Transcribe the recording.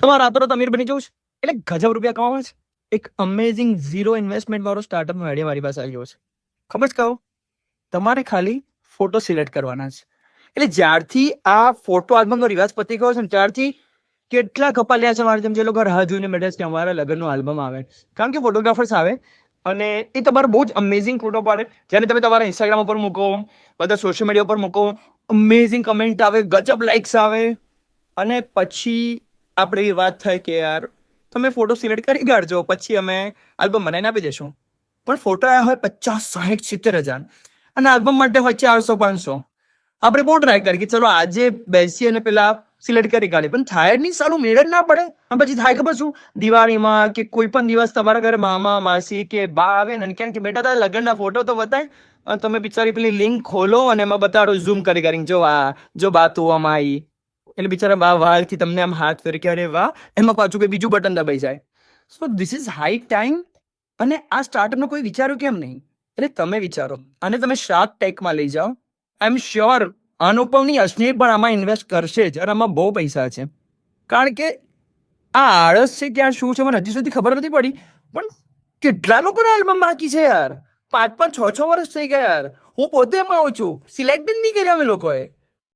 તમારે રાતોરાત અમીર બની જવું છે એટલે ગજબ રૂપિયા કમાવા છે. એક અમેઝિંગ ઝીરો ઇન્વેસ્ટમેન્ટ વાળો સ્ટાર્ટઅપનો આઈડિયા મારી પાસે આવ્યો છે. ખબર છે કહું, તમારે ખાલી ફોટો સિલેક્ટ કરવાના છે. એટલે જ્યારથી આ ફોટો આલ્બમનો રિવાજ પતી ગયો છે ને ત્યારથી કેટલા કપાલ્યા છે મારે જેમ જે લોકો રાહ જોઈને બેઠા છે કે અમારા લગ્નનો આલ્બમ આવે. કારણ કે ફોટોગ્રાફર્સ આવે અને એ તમારે બહુ જ અમેઝિંગ ફોટો પાડે. જ્યારે તમે તમારા ઇન્સ્ટાગ્રામ ઉપર મૂકો, બધા સોશિયલ મીડિયા ઉપર મૂકો, અમેઝિંગ કમેન્ટ આવે, ગજબ લાઇક્સ આવે, અને પછી આપણે એ વાત થાય કે યાર તમે ફોટો સિલેક્ટ કરી કાઢજો, પછી અમે આલ્બમ બનાવીને આપી દઈશું. પણ ફોટો આવ્યા હોય 50, 60, 70 હજાર અને આલ્બમ માટે હોય 400, 500. આપણે બહુ ટ્રાય કરી કે ચલો આજે બેસી અને પેલા સિલેક્ટ કરી કાઢી, પણ થાય જ નહીં, સારું મેળ જ ના પડે. અને પછી થાય ખબર શું, દિવાળીમાં કે કોઈ પણ દિવસ તમારા ઘરે મામા માસી કે બા આવે ને કેમ કે બેટા તારા લગ્નના ફોટો તો બતાય, અને તમે બિચારી પેલી લિંક ખોલો અને એમાં બતાડો ઝૂમ કરી કરીને, જો આ જો બા તું આમાં આવી. એટલે બિચારા બા વાલથી તમને આમ હાથ ફેરી કે અરે વાહ, એમાં પાછું કોઈ બીજું બટન દબાઈ જાય. So this is high time. અને આ સ્ટાર્ટઅપનો કોઈ વિચાર્યું કેમ નહીં? એટલે તમે વિચારો અને તમે શાર્ક ટેકમાં લઈ જાઓ. આઈ એમ શ્યોર અનુપમની અશ્નિર પણ આમાં ઇન્વેસ્ટ કરશે જ અને આમાં બહુ પૈસા છે. કારણ કે આ આળસ છે કે આ શું છે મને હજી સુધી ખબર નથી પડી. પણ કેટલા લોકોના આલ્બમ બાકી છે યાર? 5, 5, 6, 6 વર્ષ થઈ ગયા યાર. હું પોતે એમાં આવું છું, સિલેક્ટ જ નહીં કર્યા અમે લોકોએ.